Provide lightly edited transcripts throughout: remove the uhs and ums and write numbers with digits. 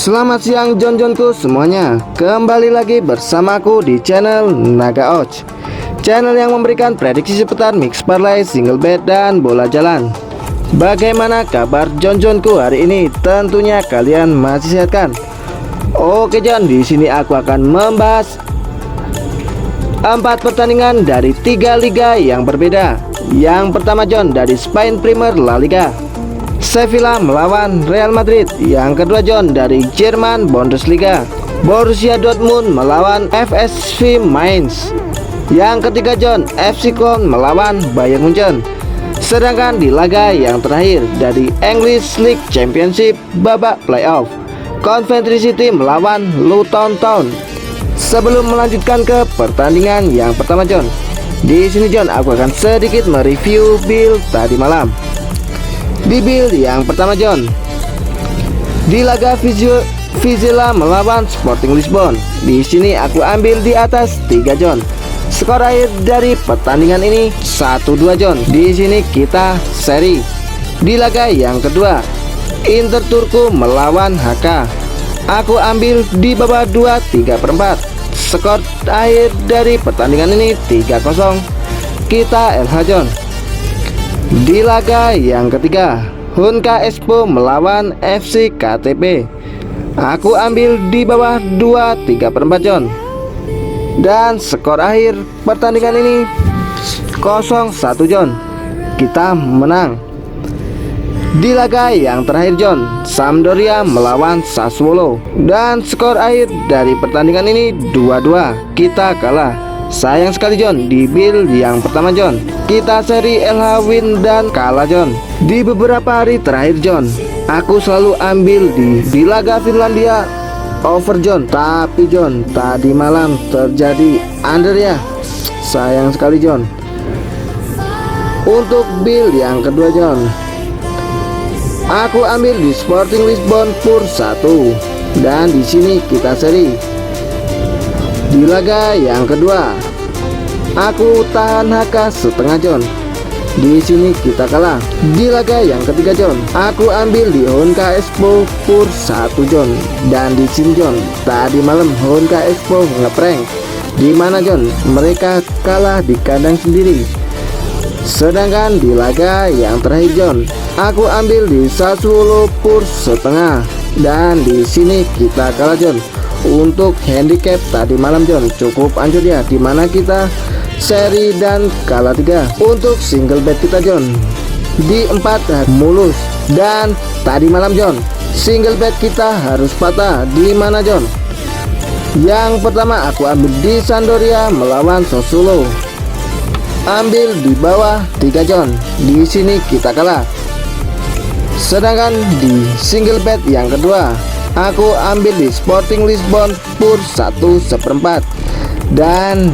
Selamat siang Jon-Jonku semuanya. Kembali lagi bersamaku di channel Naga Odds, channel yang memberikan prediksi seputar mix parlay, single bet, dan bola jalan. Bagaimana kabar Jon-Jonku hari ini? Tentunya kalian masih sehat kan? Oke Jon, di sini aku akan membahas 4 pertandingan dari 3 liga yang berbeda. Yang pertama Jon, dari Spain Premier La Liga, Sevilla melawan Real Madrid. Yang kedua John, dari Jerman Bundesliga, Borussia Dortmund melawan FSV Mainz. Yang ketiga John, FC Köln melawan Bayern Munchen. Sedangkan di laga yang terakhir dari English League Championship babak playoff, Coventry City melawan Luton Town. Sebelum melanjutkan ke pertandingan yang pertama John, di sini John aku akan sedikit mereview build tadi malam. Di build yang pertama John, di laga Vizela melawan Sporting Lisbon, di sini aku ambil di atas 3 John. Skor akhir dari pertandingan ini 1-2 John. Di sini kita seri. Di laga yang kedua, Inter Turku melawan HK, aku ambil di bawah 2/3/4. Skor akhir dari pertandingan ini 3-0. Kita LH John. Di laga yang ketiga, Hunka Espoo melawan FC KTP, aku ambil di bawah 2/3/4 John. Dan skor akhir pertandingan ini 0-1 John. Kita menang. Di laga yang terakhir John, Sampdoria melawan Sassuolo, dan skor akhir dari pertandingan ini 2-2. Kita kalah. Sayang sekali John, di build yang pertama John, kita seri LH win dan kalah John. Di beberapa hari terakhir John, aku selalu ambil di laga Finlandia over John. Tapi John, tadi malam terjadi under ya. Sayang sekali John. Untuk build yang kedua John, aku ambil di Sporting Lisbon Pur 1, dan di sini kita seri. Di laga yang kedua, aku tahan HK setengah John. Di sini kita kalah. Di laga yang ketiga John, aku ambil di Hunka Espoo Pur 1 John. Dan di sini John, tadi malam Hunka Espoo ngeprank, di mana John mereka kalah di kandang sendiri. Sedangkan di laga yang terakhir John, aku ambil di Sassuolo Pur setengah, dan di sini kita kalah John. Untuk handicap tadi malam John cukup hancur ya, dimana kita seri dan kalah 3. Untuk single bet kita John, di 4 mulus, dan tadi malam John single bet kita harus patah. Di mana John? Yang pertama aku ambil di Sampdoria melawan Sassuolo, ambil di bawah 3 John. Di sini kita kalah. Sedangkan di single bet yang kedua, aku ambil di Sporting Lisbon Pur 1/4, dan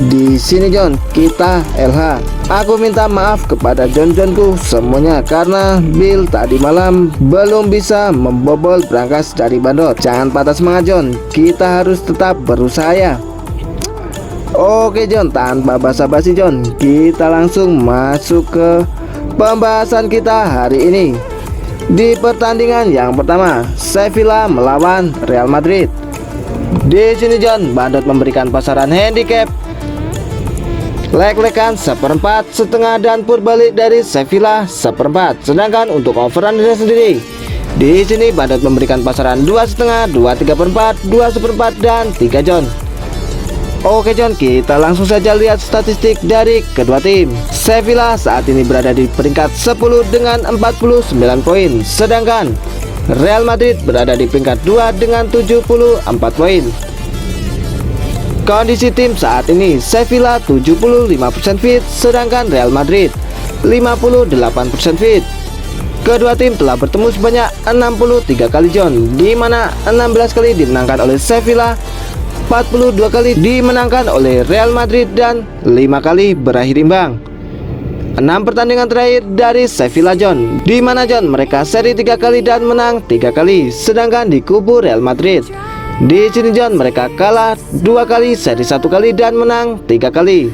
di sini John kita LH. Aku minta maaf kepada Jon-Jonku semuanya karena build tadi malam belum bisa membobol brankas dari bandot. Jangan patah semangat John, kita harus tetap berusaha ya. Oke John, tanpa basa-basi John, kita langsung masuk ke pembahasan kita hari ini. Di pertandingan yang pertama, Sevilla melawan Real Madrid. Di sini John, bandot memberikan pasaran handicap lek-lekan 1/4, setengah, dan purbalik dari Sevilla 1/4. Sedangkan untuk overrun sendiri, di sini bandot memberikan pasaran 2,5, 2/3/4, 2/4, dan 3 John. Oke John, kita langsung saja lihat statistik dari kedua tim. Sevilla saat ini berada di peringkat 10 dengan 49 poin. Sedangkan Real Madrid berada di peringkat 2 dengan 74 poin. Kondisi tim saat ini, Sevilla 75% fit, sedangkan Real Madrid 58% fit. Kedua tim telah bertemu sebanyak 63 kali John, di mana 16 kali dimenangkan oleh Sevilla, 42 kali dimenangkan oleh Real Madrid, dan 5 kali berakhir imbang. 6 pertandingan terakhir dari Sevilla John, di mana John mereka seri 3 kali dan menang 3 kali. Sedangkan di kubu Real Madrid, di sini John mereka kalah 2 kali, seri 1 kali, dan menang 3 kali.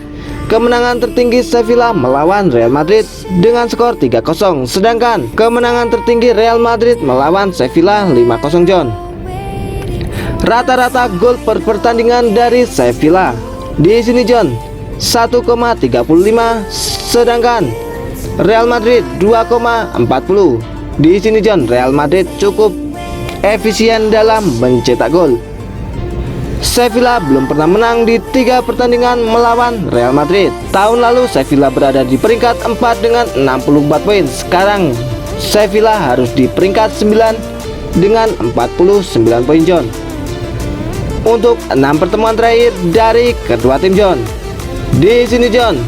Kemenangan tertinggi Sevilla melawan Real Madrid dengan skor 3-0, sedangkan kemenangan tertinggi Real Madrid melawan Sevilla 5-0 John. Rata-rata gol per pertandingan dari Sevilla di sini John 1,35, sedangkan Real Madrid 2,40. Di sini John, Real Madrid cukup efisien dalam mencetak gol. Sevilla belum pernah menang di 3 pertandingan melawan Real Madrid. Tahun lalu Sevilla berada di peringkat 4 dengan 64 poin. Sekarang Sevilla harus di peringkat 9 dengan 49 poin John. Untuk 6 pertemuan terakhir dari kedua tim John. Di sini John,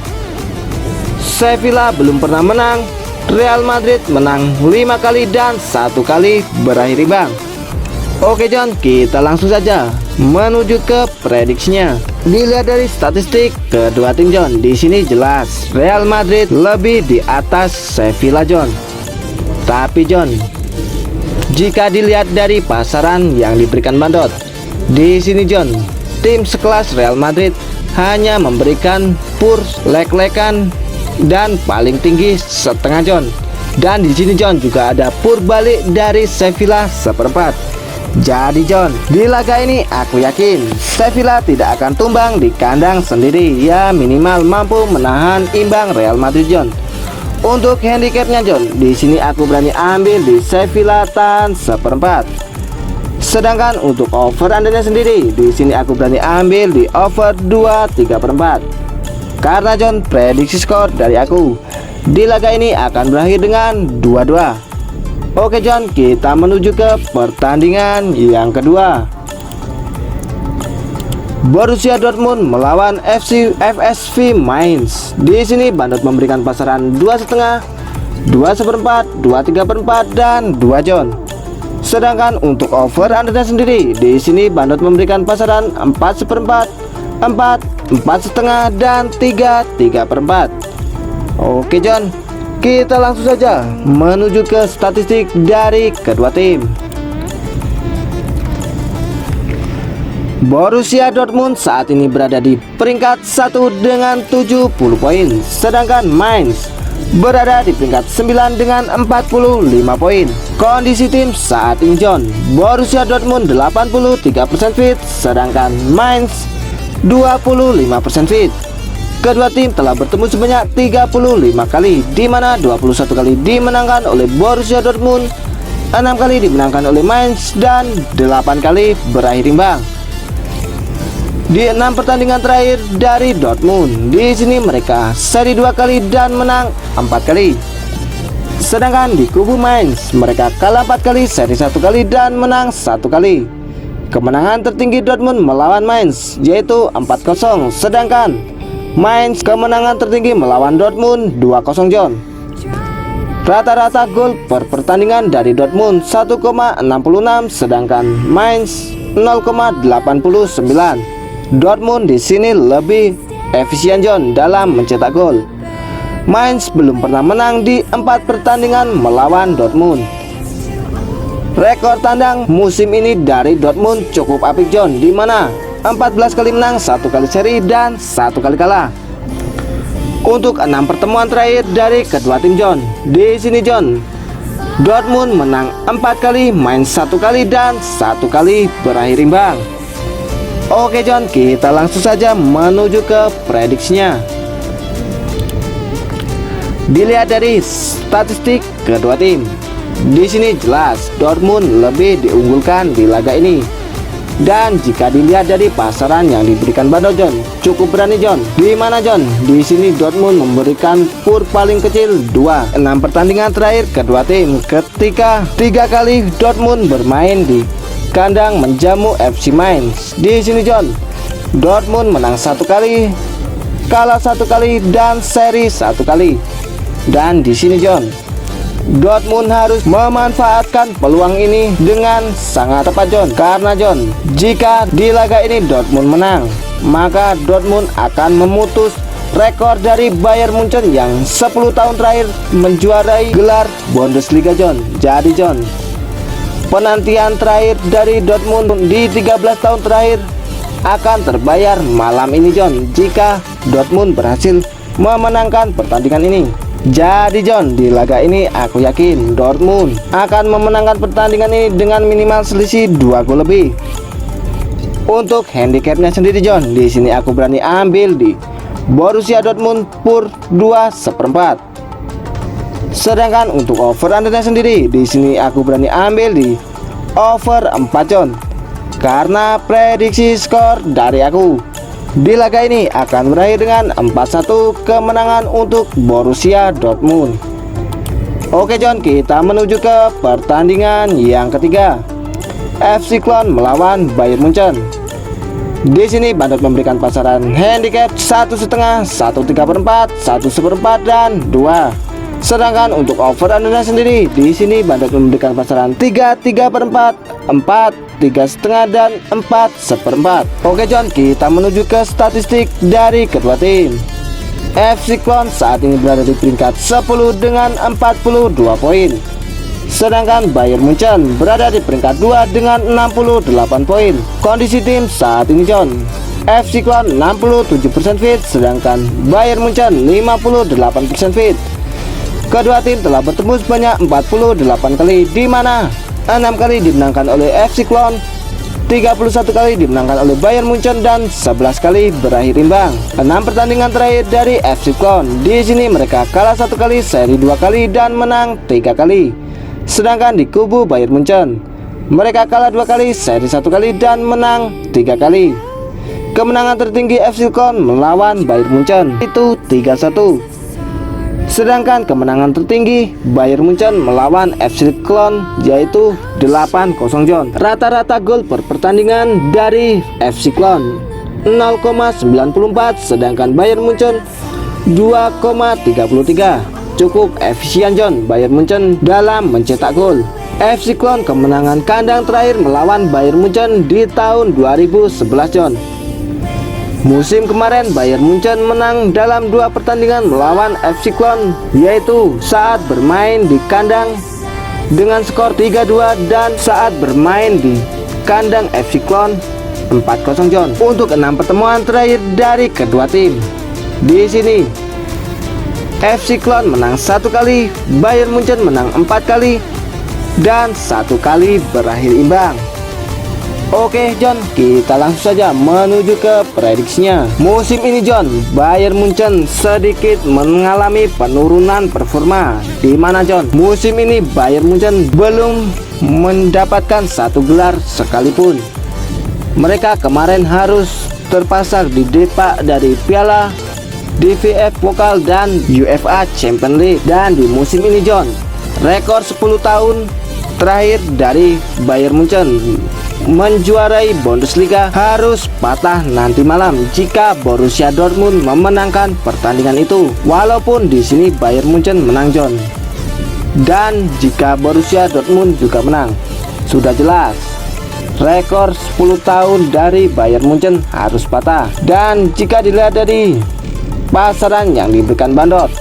Sevilla belum pernah menang. Real Madrid menang 5 kali dan 1 kali berakhir imbang. Oke John, kita langsung saja menuju ke prediksinya. Dilihat dari statistik kedua tim John, di sini jelas Real Madrid lebih di atas Sevilla John. Tapi John, jika dilihat dari pasaran yang diberikan Bandot, di sini John, tim sekelas Real Madrid hanya memberikan pur lek-lekan dan paling tinggi setengah John. Dan di sini John juga ada pur balik dari Sevilla seperempat. Jadi John, di laga ini aku yakin Sevilla tidak akan tumbang di kandang sendiri. Ya minimal mampu menahan imbang Real Madrid John. Untuk handicapnya John, di sini aku berani ambil di Sevilla tan seperempat. Sedangkan untuk over undernya sendiri, di sini aku berani ambil di over 2/3/4. Karena John, prediksi skor dari aku di laga ini akan berakhir dengan 2-2. Oke John, kita menuju ke pertandingan yang kedua. Borussia Dortmund melawan FSV Mainz. Di sini Bandot memberikan pasaran 2,5, 2/4, 2/3/4 dan 2 John. Sedangkan untuk over undernya sendiri, di sini Bandot memberikan pasaran 4/4, 4, 4,5 dan 3/4. Oke John, kita langsung saja menuju ke statistik dari kedua tim. Borussia Dortmund saat ini berada di peringkat 1 dengan 70 poin, sedangkan Mainz berada di peringkat 9 dengan 45 poin. Kondisi tim saat ini John, Borussia Dortmund 83% fit, sedangkan Mainz 25% fit. Kedua tim telah bertemu sebanyak 35 kali, di mana 21 kali dimenangkan oleh Borussia Dortmund, 6 kali dimenangkan oleh Mainz, dan 8 kali berakhir imbang. Di 6 pertandingan terakhir dari Dortmund, di sini mereka seri 2 kali dan menang 4 kali. Sedangkan di kubu Mainz, mereka kalah 4 kali, seri 1 kali dan menang 1 kali. Kemenangan tertinggi Dortmund melawan Mainz yaitu 4-0, sedangkan Mainz kemenangan tertinggi melawan Dortmund 2-0 John. Rata-rata gol per pertandingan dari Dortmund 1,66, sedangkan Mainz 0,89. Dortmund di sini lebih efisien John dalam mencetak gol. Mainz belum pernah menang di 4 pertandingan melawan Dortmund. Rekor tandang musim ini dari Dortmund cukup apik John, di mana 14 kali menang, 1 kali seri dan 1 kali kalah. Untuk 6 pertemuan terakhir dari kedua tim John, di sini John, Dortmund menang 4 kali, Mainz 1 kali dan 1 kali berakhir imbang. Oke John, kita langsung saja menuju ke prediksinya. Dilihat dari statistik kedua tim, di sini jelas Dortmund lebih diunggulkan di laga ini. Dan jika dilihat dari pasaran yang diberikan Bandot John, cukup berani John. Di mana John? Di sini Dortmund memberikan pur paling kecil 2. 6 pertandingan terakhir kedua tim, ketika 3 kali Dortmund bermain di kandang menjamu FC Mainz. Di sini John, Dortmund menang 1 kali, kalah 1 kali dan seri 1 kali. Dan di sini John, Dortmund harus memanfaatkan peluang ini dengan sangat tepat John. Karena John, jika di laga ini Dortmund menang, maka Dortmund akan memutus rekor dari Bayern Munchen yang 10 tahun terakhir menjuarai gelar Bundesliga John. Jadi John, penantian terakhir dari Dortmund di 13 tahun terakhir akan terbayar malam ini John, jika Dortmund berhasil memenangkan pertandingan ini. Jadi John, di laga ini aku yakin Dortmund akan memenangkan pertandingan ini dengan minimal selisih 2 gol lebih. Untuk handicapnya sendiri John, di sini aku berani ambil di Borussia Dortmund per 2/4. Sedangkan untuk over undernya sendiri, di sini aku berani ambil di over 4 John. Karena prediksi skor dari aku di laga ini akan berakhir dengan 4-1 kemenangan untuk Borussia Dortmund. Oke John, kita menuju ke pertandingan yang ketiga, FC Köln melawan Bayern Munchen. Di sini Bandot memberikan pasaran handicap 1,5, 1/3/4, 1/4 dan 2. Sedangkan untuk over undernya sendiri, di sini Bandot memberikan pasaran 3/4, 4, 3,5 dan 4/4. Oke John, kita menuju ke statistik dari kedua tim. FC Köln saat ini berada di peringkat 10 dengan 42 poin. Sedangkan Bayern Munchen berada di peringkat 2 dengan 68 poin. Kondisi tim saat ini John, FC Köln 67% fit, sedangkan Bayern Munchen 58% fit. Kedua tim telah bertemu sebanyak 48 kali, di mana 6 kali dimenangkan oleh FC Köln, 31 kali dimenangkan oleh Bayern Munchen dan 11 kali berakhir imbang. 6 pertandingan terakhir dari FC Köln, di sini mereka kalah 1 kali, seri 2 kali dan menang 3 kali. Sedangkan di kubu Bayern Munchen, mereka kalah 2 kali, seri 1 kali dan menang 3 kali. Kemenangan tertinggi FC Köln melawan Bayern Munchen itu 3-1. Sedangkan kemenangan tertinggi Bayern Munchen melawan FC Köln yaitu 8-0 John. Rata-rata gol per pertandingan dari FC Köln 0,94, sedangkan Bayern Munchen 2,33. Cukup efisien John Bayern Munchen dalam mencetak gol. FC Köln kemenangan kandang terakhir melawan Bayern Munchen di tahun 2011 John. Musim kemarin Bayern Munchen menang dalam 2 pertandingan melawan FC Köln, yaitu saat bermain di kandang dengan skor 3-2 dan saat bermain di kandang FC Köln 4-0 John. Untuk 6 pertemuan terakhir dari kedua tim, di sini FC Köln menang 1 kali, Bayern Munchen menang 4 kali, dan 1 kali berakhir imbang. Oke John, kita langsung saja menuju ke prediksinya. Musim ini John, Bayern Munchen sedikit mengalami penurunan performa. Di mana John, musim ini Bayern Munchen belum mendapatkan 1 gelar sekalipun. Mereka kemarin harus terpasang di depak dari Piala DFB Pokal dan UEFA Champions League. Dan di musim ini John, rekor 10 tahun terakhir dari Bayern Munchen menjuarai Bundesliga harus patah nanti malam jika Borussia Dortmund memenangkan pertandingan itu. Walaupun di sini Bayern Munchen menang John, dan jika Borussia Dortmund juga menang, sudah jelas rekor 10 tahun dari Bayern Munchen harus patah. Dan jika dilihat dari pasaran yang diberikan Bandot,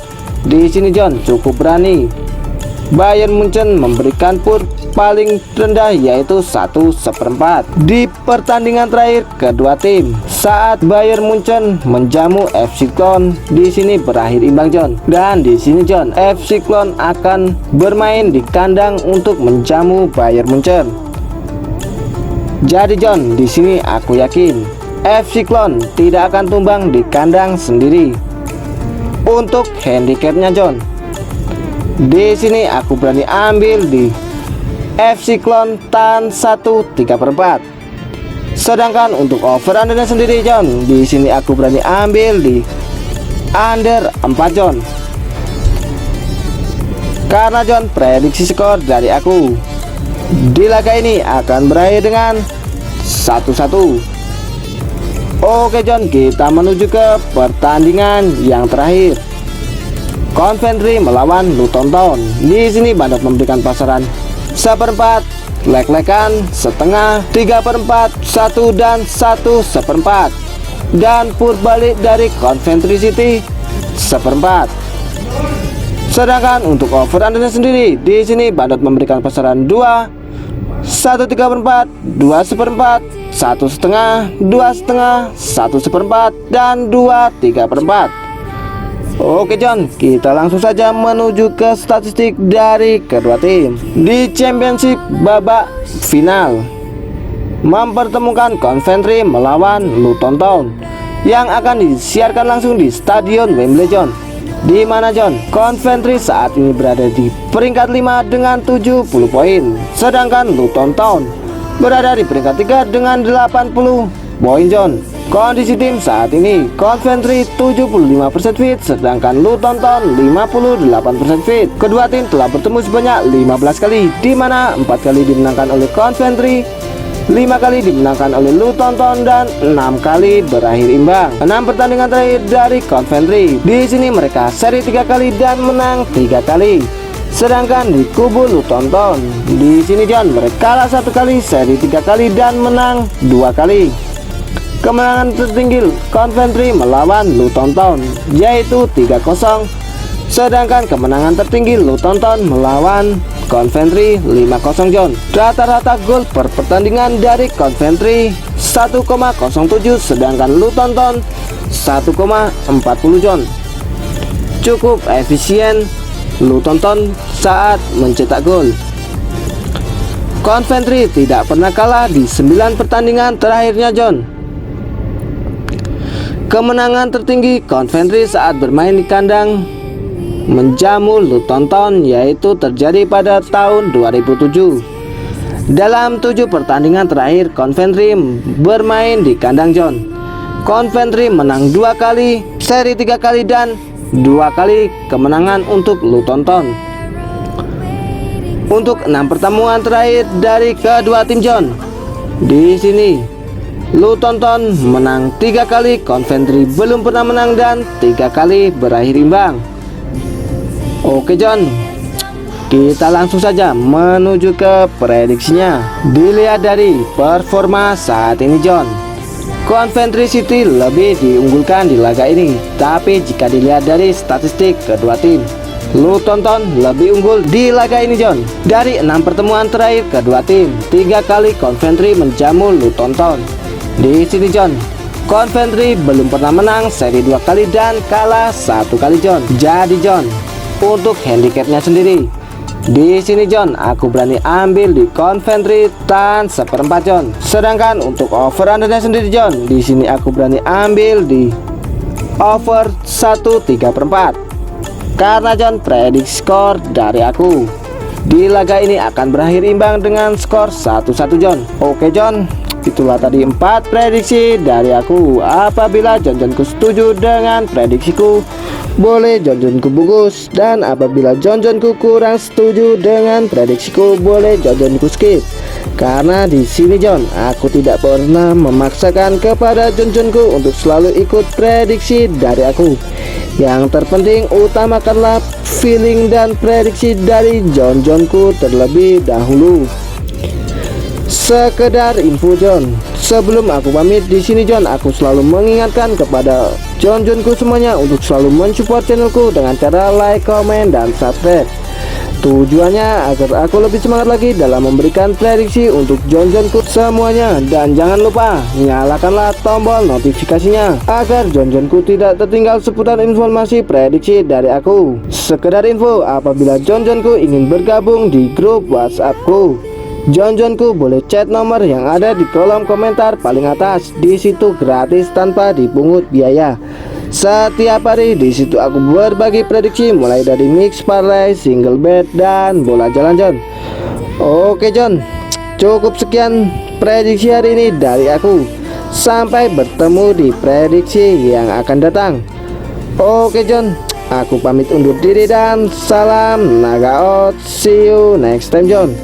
di sini John cukup berani. Bayern Munchen memberikan pur paling rendah yaitu 1/4 di pertandingan terakhir kedua tim saat Bayern Munchen menjamu FC Köln. Di sini berakhir imbang John, dan di sini John FC Köln akan bermain di kandang untuk menjamu Bayern Munchen. Jadi John, di sini aku yakin FC Köln tidak akan tumbang di kandang sendiri. Untuk handicapnya John, di sini aku berani ambil di FC Köln tan 1/3/4. Sedangkan untuk over undernya sendiri John, di sini aku berani ambil di under 4 John. Karena John, prediksi skor dari aku di laga ini akan berakhir dengan 1-1. Oke John, kita menuju ke pertandingan yang terakhir, Coventry melawan Luton Town. Di sini Bandot memberikan pasaran 1/4, lek-lekan, setengah, 3/4, 1 dan 1/4, dan pur balik dari Coventry City 1/4. Sedangkan untuk over undernya sendiri, di sini Bandot memberikan pasaran 2, 1/3/4, 2/4, 1,5, 2,5, 1/4, dan 2/3/4. Oke John, kita langsung saja menuju ke statistik dari kedua tim. Di championship babak final mempertemukan Coventry melawan Luton Town yang akan disiarkan langsung di Stadion Wembley John. Di mana John, Coventry saat ini berada di peringkat 5 dengan 70 poin, sedangkan Luton Town berada di peringkat 3 dengan 80 poin John. Kondisi tim saat ini, Coventry 75% fit, sedangkan Luton Town 58% fit. Kedua tim telah bertemu sebanyak 15 kali, di mana 4 kali dimenangkan oleh Coventry, 5 kali dimenangkan oleh Luton Town, dan 6 kali berakhir imbang. 6 pertandingan terakhir dari Coventry, di sini mereka seri 3 kali dan menang 3 kali. Sedangkan di kubu Luton Town, di sini John, mereka kalah 1 kali, seri 3 kali dan menang 2 kali. Kemenangan tertinggi Coventry melawan Luton Town yaitu 3-0. Sedangkan kemenangan tertinggi Luton Town melawan Coventry 5-0 John. Rata-rata gol per pertandingan dari Coventry 1,07, sedangkan Luton Town 1,40 John. Cukup efisien Luton Town saat mencetak gol. Coventry tidak pernah kalah di 9 pertandingan terakhirnya John. Kemenangan tertinggi Coventry saat bermain di kandang menjamu Luton Town yaitu terjadi pada tahun 2007. Dalam 7 pertandingan terakhir Coventry bermain di kandang John, Coventry menang 2 kali, seri 3 kali dan 2 kali kemenangan untuk Luton Town. Untuk 6 pertemuan terakhir dari kedua tim John, di sini Luton Town menang 3 kali, Coventry belum pernah menang dan 3 kali berakhir imbang. Oke John, kita langsung saja menuju ke prediksinya. Dilihat dari performa saat ini John, Coventry City lebih diunggulkan di laga ini. Tapi jika dilihat dari statistik kedua tim, Luton Town lebih unggul di laga ini John. Dari 6 pertemuan terakhir kedua tim, 3 kali Coventry menjamu Luton Town. Di sini John, Coventry belum pernah menang, seri 2 kali dan kalah 1 kali John. Jadi John, untuk handicapnya sendiri, di sini John, aku berani ambil di Coventry tan 1/4 John. Sedangkan untuk over undernya sendiri John, di sini aku berani ambil di over 1/3/4. Karena John, prediksi skor dari aku di laga ini akan berakhir imbang dengan skor 1-1 John. Oke John, itulah tadi 4 prediksi dari aku. Apabila John-Johnku setuju dengan prediksiku, boleh John-Johnku bungkus, dan apabila John-Johnku kurang setuju dengan prediksiku, boleh John-Johnku skip. Karena di sini John, aku tidak pernah memaksakan kepada John-Johnku untuk selalu ikut prediksi dari aku. Yang terpenting utamakanlah feeling dan prediksi dari John-Johnku terlebih dahulu. Sekedar info John, sebelum aku pamit di sini John, aku selalu mengingatkan kepada John-Johnku semuanya untuk selalu mensupport channelku dengan cara like, comment, dan subscribe. Tujuannya agar aku lebih semangat lagi dalam memberikan prediksi untuk John-Johnku semuanya. Dan jangan lupa nyalakanlah tombol notifikasinya agar John-Johnku tidak tertinggal seputar informasi prediksi dari aku. Sekedar info, apabila John-Johnku ingin bergabung di grup WhatsAppku, John-Johnku boleh chat nomor yang ada di kolom komentar paling atas. Di situ gratis tanpa dipungut biaya. Setiap hari di situ aku berbagi prediksi mulai dari mix parlay, single bet, dan bola jalan John. Oke John, cukup sekian prediksi hari ini dari aku. Sampai bertemu di prediksi yang akan datang. Oke John, aku pamit undur diri dan salam Naga Out. See you next time John.